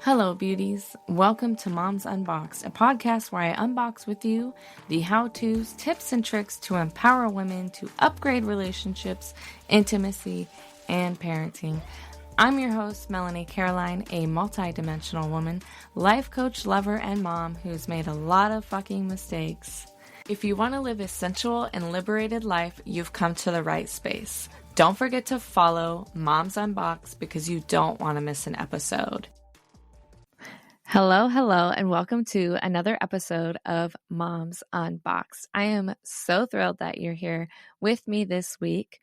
Hello, beauties. Welcome to Moms Unboxed, a podcast where I unbox with you the how-tos, tips, and tricks to empower women to upgrade relationships, intimacy, and parenting. I'm your host, Melanie Caroline, a multi-dimensional woman, life coach, lover, and mom who's made a lot of fucking mistakes. If you want to live a sensual and liberated life, you've come to the right space. Don't forget to follow Moms Unboxed because you don't want to miss an episode. Hello, and welcome to another episode of Moms Unboxed. I am so thrilled that you're here with me this week.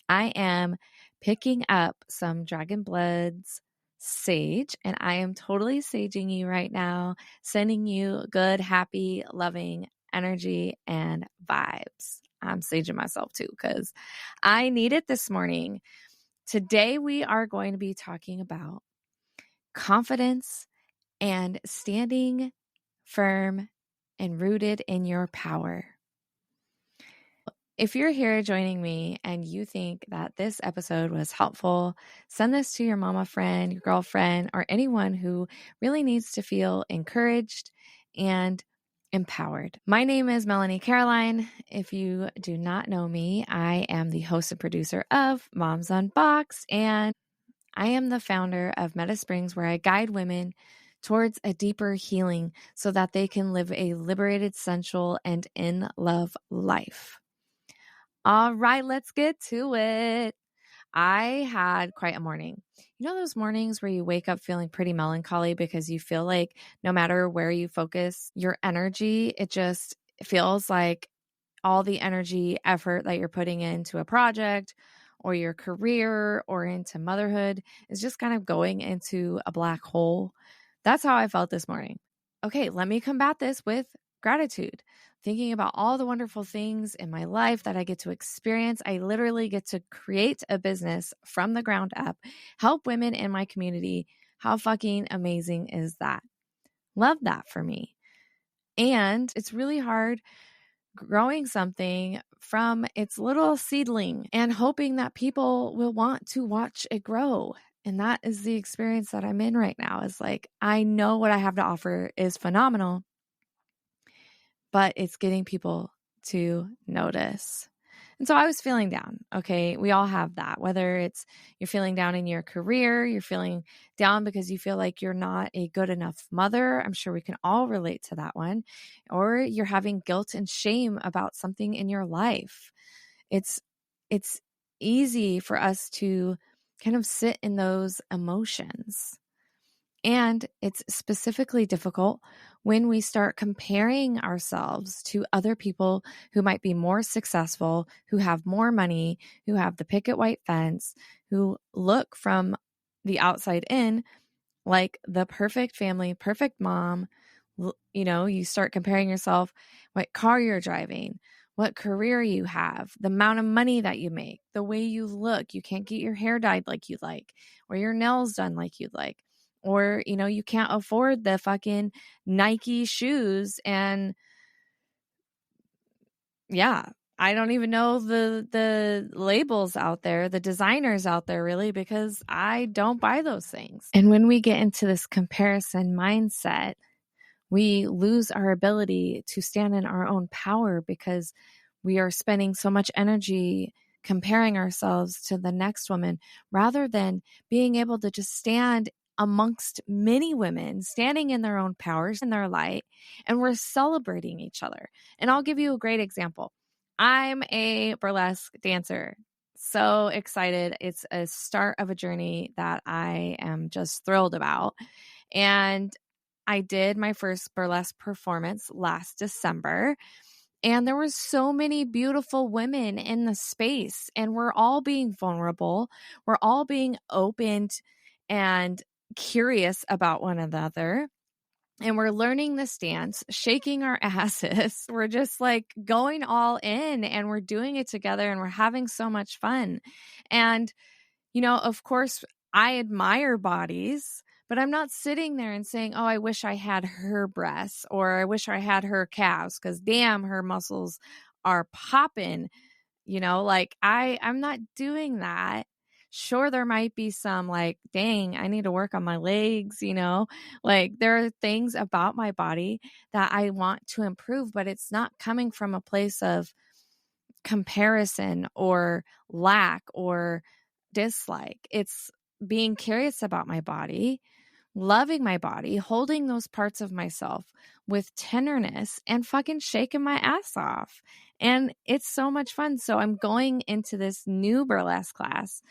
I am picking up some Dragon Blood's sage, and I am totally saging you right now, sending you good, happy, loving energy and vibes. I'm saging myself too because I need it this morning. Today, we are going to be talking about confidence and standing firm and rooted in your power. If you're here joining me and you think that this episode was helpful, send this to your mama friend, your girlfriend, or anyone who really needs to feel encouraged and empowered. My name is Melanie Caroline. If you do not know me, I am the host and producer of Moms Unboxed, and I am the founder of Meta Springs, where I guide women towards a deeper healing so that they can live a liberated, sensual, and in love life. All right, let's get to it. I had quite a morning. You know those mornings where you wake up feeling pretty melancholy because you feel like no matter where you focus your energy, it just feels like all the energy, effort that you're putting into a project or your career or into motherhood is just kind of going into a black hole. That's how I felt this morning. Okay, let me combat this with gratitude. Thinking about all the wonderful things in my life that I get to experience. I literally get to create a business from the ground up, help women in my community. How fucking amazing is that? Love that for me. And it's really hard growing something from its little seedling and hoping that people will want to watch it grow. And that is the experience that I'm in right now. Is like, I know what I have to offer is phenomenal, but it's getting people to notice. And so I was feeling down. Okay. We all have that, whether it's you're feeling down in your career, you're feeling down because you feel like you're not a good enough mother. I'm sure we can all relate to that one. Or you're having guilt and shame about something in your life. It's easy for us to kind of sit in those emotions. And it's specifically difficult when we start comparing ourselves to other people who might be more successful, who have more money, who have the picket white fence, who look from the outside in like the perfect family, perfect mom. You know, you start comparing yourself, what car you're driving, what career you have, the amount of money that you make, the way you look. You can't get your hair dyed like you like, or your nails done like you'd like. Or, you know, you can't afford the fucking Nike shoes. And yeah, I don't even know the labels out there, the designers out there really, because I don't buy those things. And when we get into this comparison mindset, we lose our ability to stand in our own power because we are spending so much energy comparing ourselves to the next woman rather than being able to just stand amongst many women standing in their own powers in their light, and we're celebrating each other. And I'll give you a great example. I'm a burlesque dancer. So excited. It's a start of a journey that I am just thrilled about. And I did my first burlesque performance last December. And there were so many beautiful women in the space, and we're all being vulnerable. We're all being open and curious about one another. And we're learning this dance, shaking our asses. We're just like going all in, and we're doing it together, and we're having so much fun. And, you know, of course, I admire bodies, but I'm not sitting there and saying, oh, I wish I had her breasts, or I wish I had her calves, because damn, her muscles are popping. You know, like I'm not doing that. Sure, there might be some like, dang, I need to work on my legs, like there are things about my body that I want to improve, but it's not coming from a place of comparison or lack or dislike. It's being curious about my body, loving my body, holding those parts of myself with tenderness and fucking shaking my ass off. And it's so much fun. So I'm going into this new burlesque class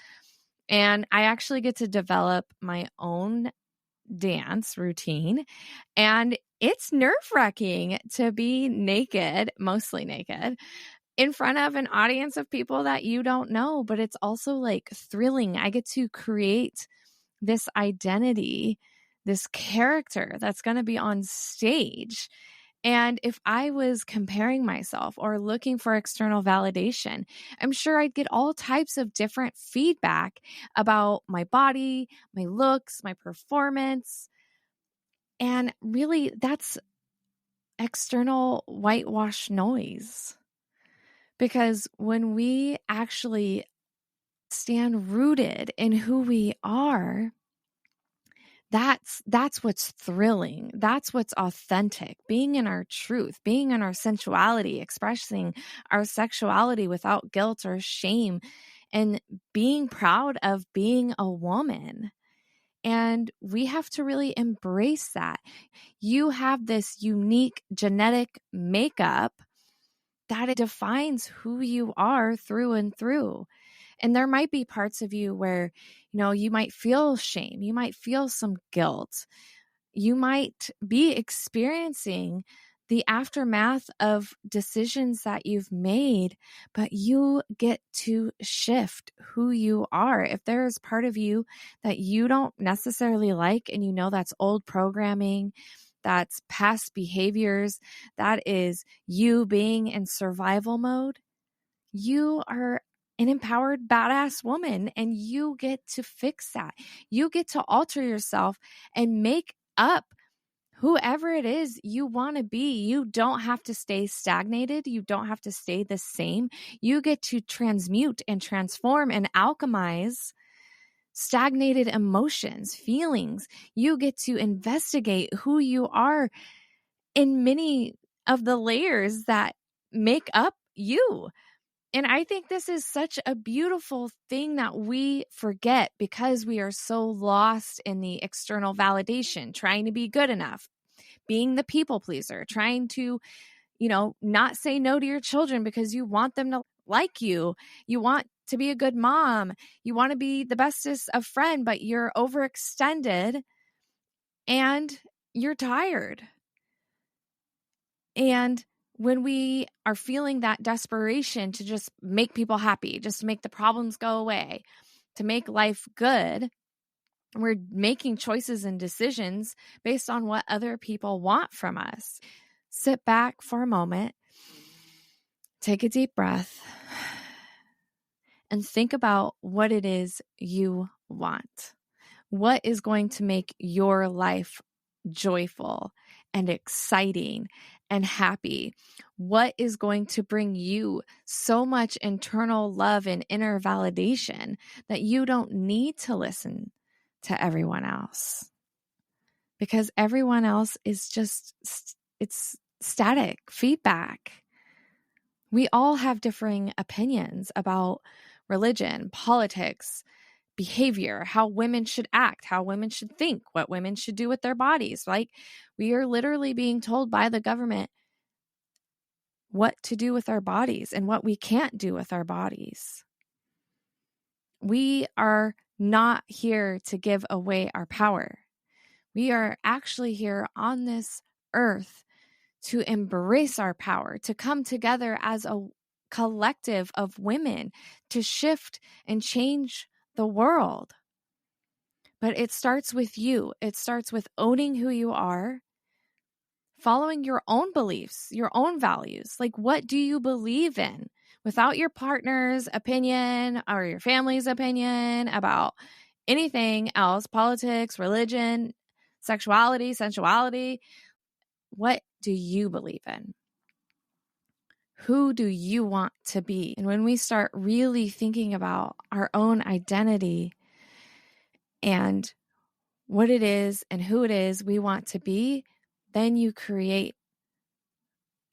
and I actually get to develop my own dance routine. And it's nerve-wracking to be naked, mostly naked, in front of an audience of people that you don't know, but it's also like thrilling. I get to create this identity, this character that's going to be on stage. And if I was comparing myself or looking for external validation, I'm sure I'd get all types of different feedback about my body, my looks, my performance. And really, that's external whitewash noise. Because when we actually stand rooted in who we are, that's what's thrilling. That's what's authentic. Being in our truth, being in our sensuality, expressing our sexuality without guilt or shame, and being proud of being a woman. And we have to really embrace that. You have this unique genetic makeup that it defines who you are through and through. And there might be parts of you where, you might feel shame, you might feel some guilt, you might be experiencing the aftermath of decisions that you've made, but you get to shift who you are. If there is part of you that you don't necessarily like, and that's old programming, that's past behaviors, that is you being in survival mode, you are an empowered, badass woman, and you get to fix that. You get to alter yourself and make up whoever it is you want to be. You don't have to stay stagnated. You don't have to stay the same. You get to transmute and transform and alchemize stagnated emotions, feelings. You get to investigate who you are in many of the layers that make up you. And I think this is such a beautiful thing that we forget because we are so lost in the external validation, trying to be good enough, being the people pleaser, trying to, not say no to your children because you want them to like you. You want to be a good mom. You want to be the bestest of friend, but you're overextended and you're tired. And when we are feeling that desperation to just make people happy, just to make the problems go away, to make life good, we're making choices and decisions based on what other people want from us. Sit back for a moment, take a deep breath, and think about what it is you want. What is going to make your life joyful and exciting and happy? What is going to bring you so much internal love and inner validation that you don't need to listen to everyone else? Because everyone else is just, it's static feedback. We all have differing opinions about religion, politics, behavior, how women should act, how women should think, what women should do with their bodies. Like, we are literally being told by the government what to do with our bodies and what we can't do with our bodies. We are not here to give away our power. We are actually here on this earth to embrace our power, to come together as a collective of women to shift and change the world. But it starts with you. It starts with owning who you are, following your own beliefs, your own values. Like, what do you believe in? Without your partner's opinion or your family's opinion about anything else, politics, religion, sexuality, sensuality, what do you believe in? Who do you want to be? And when we start really thinking about our own identity and what it is and who it is we want to be, then you create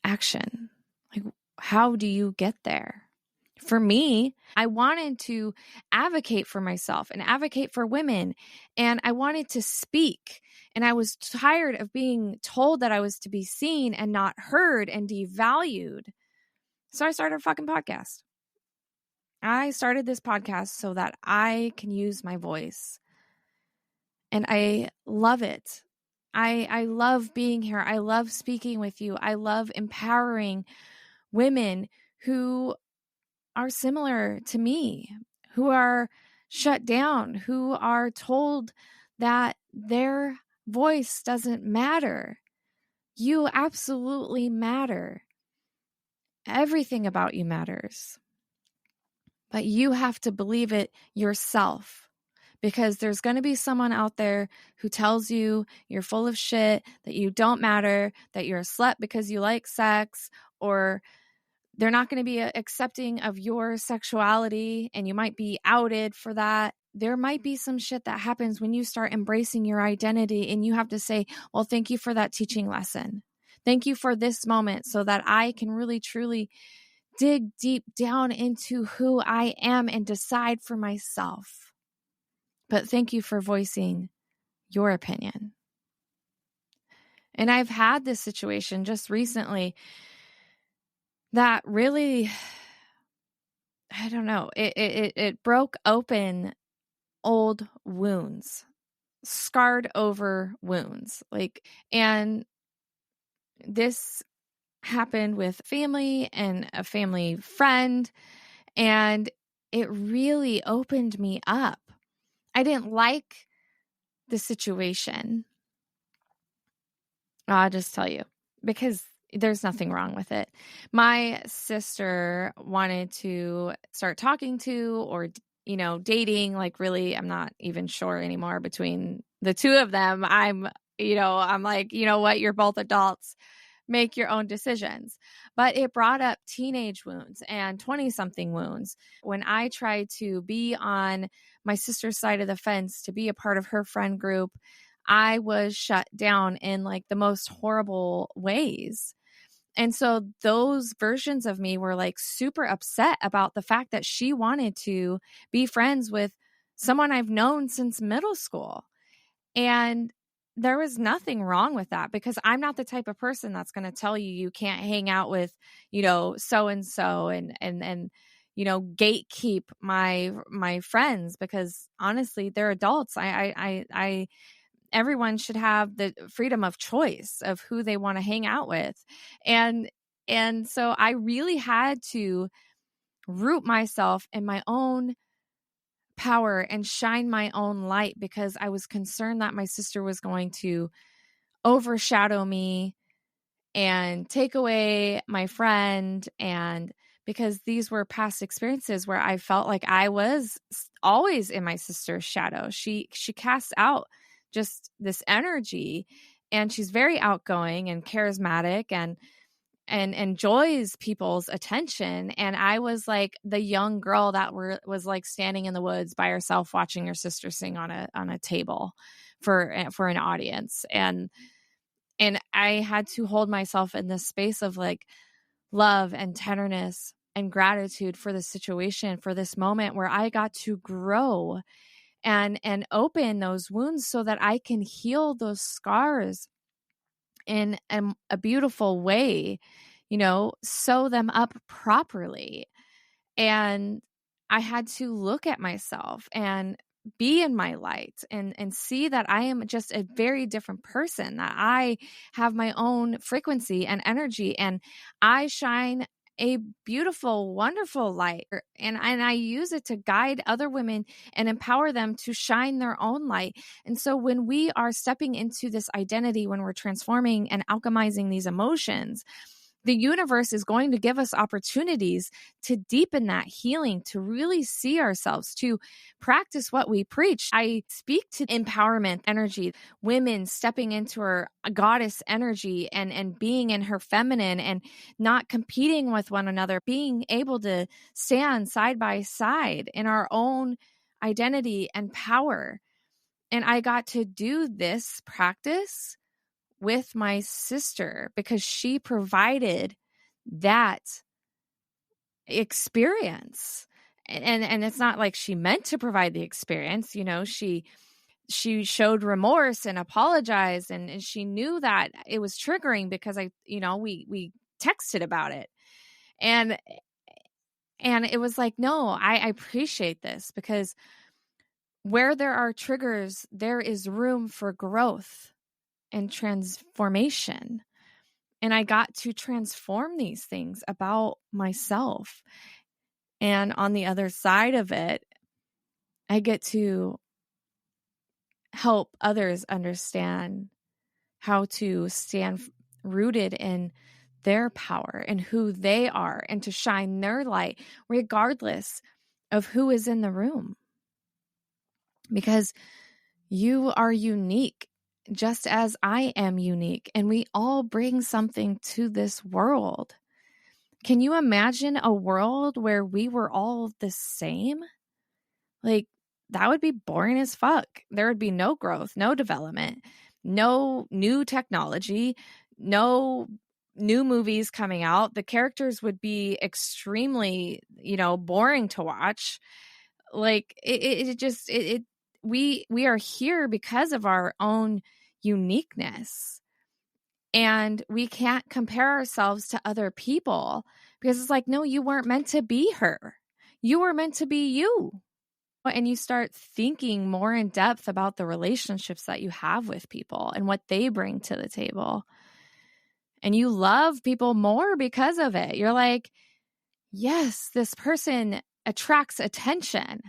action. Like, how do you get there? For me, I wanted to advocate for myself and advocate for women, and I wanted to speak. And I was tired of being told that I was to be seen and not heard and devalued. So I started a fucking podcast. I started this podcast so that I can use my voice. And I love it. I love being here. I love speaking with you. I love empowering women who are similar to me, who are shut down, who are told that their voice doesn't matter. You absolutely matter. Everything about you matters. But you have to believe it yourself, because there's going to be someone out there who tells you you're full of shit, that you don't matter, that you're a slut because you like sex, or they're not going to be accepting of your sexuality and you might be outed for that. There might be some shit that happens when you start embracing your identity, and you have to say, well, thank you for that teaching lesson. Thank you for this moment so that I can really, truly dig deep down into who I am and decide for myself. But thank you for voicing your opinion. And I've had this situation just recently that really, I don't know, it broke open old wounds, scarred over wounds. And this happened with family and a family friend, and it really opened me up. I didn't like the situation. I'll just tell you, because there's nothing wrong with it. My sister wanted to start talking to or, dating, really, I'm not even sure anymore between the two of them. I'm like, you know what? You're both adults. Make your own decisions. But it brought up teenage wounds and 20-something wounds. When I tried to be on my sister's side of the fence, to be a part of her friend group, I was shut down in the most horrible ways. And so those versions of me were super upset about the fact that she wanted to be friends with someone I've known since middle school. And there was nothing wrong with that, because I'm not the type of person that's going to tell you you can't hang out with, so-and-so and gatekeep my friends, because honestly, they're adults. Everyone should have the freedom of choice of who they want to hang out with. And so I really had to root myself in my own power and shine my own light, because I was concerned that my sister was going to overshadow me and take away my friend. And because these were past experiences where I felt like I was always in my sister's shadow. She casts out just this energy, and she's very outgoing and charismatic and enjoys people's attention. And I was like the young girl that was standing in the woods by herself, watching her sister sing on a table for an audience. And I had to hold myself in this space of love and tenderness and gratitude for the situation, for this moment where I got to grow and open those wounds so that I can heal those scars in a beautiful way, sew them up properly. And I had to look at myself and be in my light and see that I am just a very different person, that I have my own frequency and energy, and I shine a beautiful, wonderful light. And I use it to guide other women and empower them to shine their own light. And so when we are stepping into this identity, when we're transforming and alchemizing these emotions, The universe is going to give us opportunities to deepen that healing, to really see ourselves, to practice what we preach. I speak to empowerment energy, women stepping into her goddess energy and being in her feminine and not competing with one another, being able to stand side by side in our own identity and power. And I got to do this practice with my sister because she provided that experience. And it's not like she meant to provide the experience, she showed remorse and apologized, and she knew that it was triggering because we texted about it. And it was like, no, I appreciate this, because where there are triggers, there is room for growth and transformation. And I got to transform these things about myself. And on the other side of it, I get to help others understand how to stand rooted in their power and who they are, and to shine their light regardless of who is in the room. Because you are unique, just as I am unique, and we all bring something to this world. Can you imagine a world where we were all the same? Like, that would be boring as fuck. There would be no growth, no development, no new technology, no new movies coming out. The characters would be extremely, boring to watch. Like, we are here because of our own uniqueness. And we can't compare ourselves to other people, because it's like, no, you weren't meant to be her. You were meant to be you. And you start thinking more in depth about the relationships that you have with people and what they bring to the table. And you love people more because of it. You're like, yes, this person attracts attention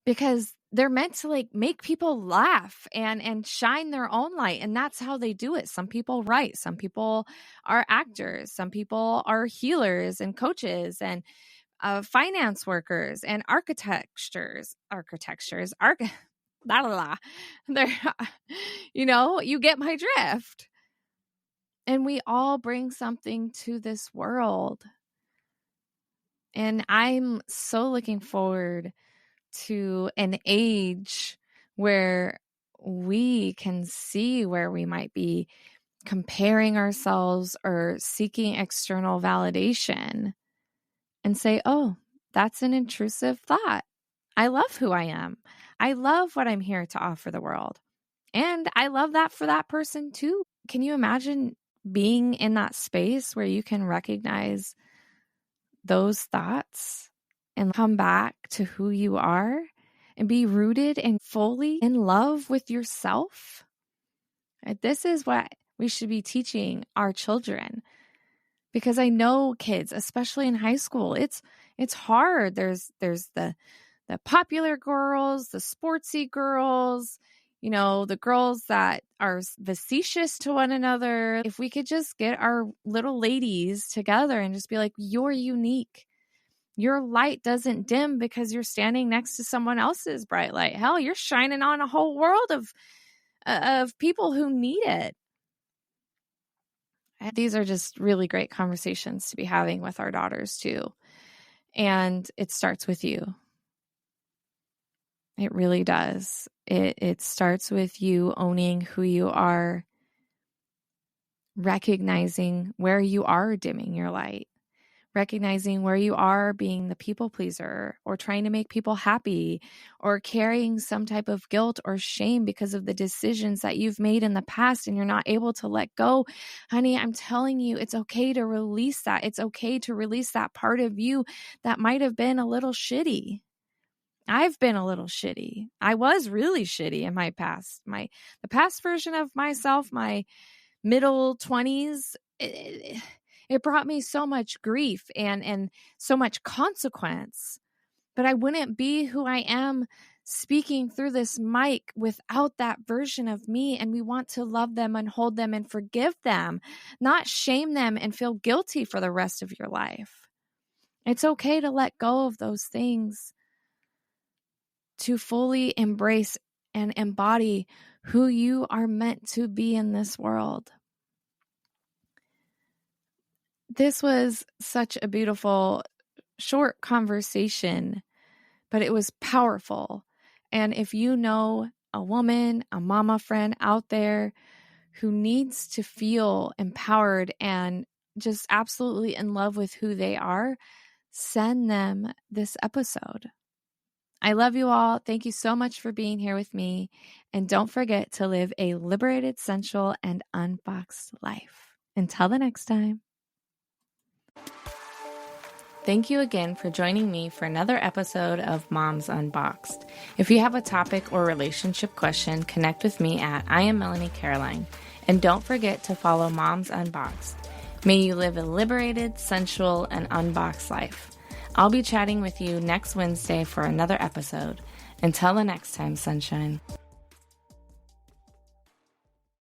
because they're meant to make people laugh and shine their own light. And that's how they do it. Some people write, some people are actors, some people are healers and coaches and finance workers and they're, you get my drift. And we all bring something to this world. And I'm so looking forward to an age where we can see where we might be comparing ourselves or seeking external validation and say, oh, that's an intrusive thought. I love who I am. I love what I'm here to offer the world. And I love that for that person too. Can you imagine being in that space where you can recognize those thoughts and come back to who you are and be rooted and fully in love with yourself? This is what we should be teaching our children, because I know kids, especially in high school, it's hard. There's the popular girls, the sportsy girls, the girls that are facetious to one another. If we could just get our little ladies together and just be like, you're unique. Your light doesn't dim because you're standing next to someone else's bright light. Hell, you're shining on a whole world of people who need it. These are just really great conversations to be having with our daughters too. And it starts with you. It really does. It starts with you owning who you are, recognizing where you are dimming your light, recognizing where you are being the people pleaser or trying to make people happy or carrying some type of guilt or shame because of the decisions that you've made in the past and you're not able to let go. Honey, I'm telling you, it's okay to release that. It's okay to release that part of you that might have been a little shitty. I've been a little shitty. I was really shitty in my past. The past version of myself, my middle 20s, it brought me so much grief and so much consequence. But I wouldn't be who I am speaking through this mic without that version of me, and we want to love them and hold them and forgive them, not shame them and feel guilty for the rest of your life. It's okay to let go of those things, to fully embrace and embody who you are meant to be in this world. This was such a beautiful, short conversation, but it was powerful. And if you know a woman, a mama friend out there who needs to feel empowered and just absolutely in love with who they are, send them this episode. I love you all. Thank you so much for being here with me. And don't forget to live a liberated, sensual, and unboxed life. Until the next time. Thank you again for joining me for another episode of Moms Unboxed. If you have a topic or relationship question, connect with me at I am Melanie Caroline. And don't forget to follow Moms Unboxed. May you live a liberated, sensual, and unboxed life. I'll be chatting with you next Wednesday for another episode. Until the next time, sunshine.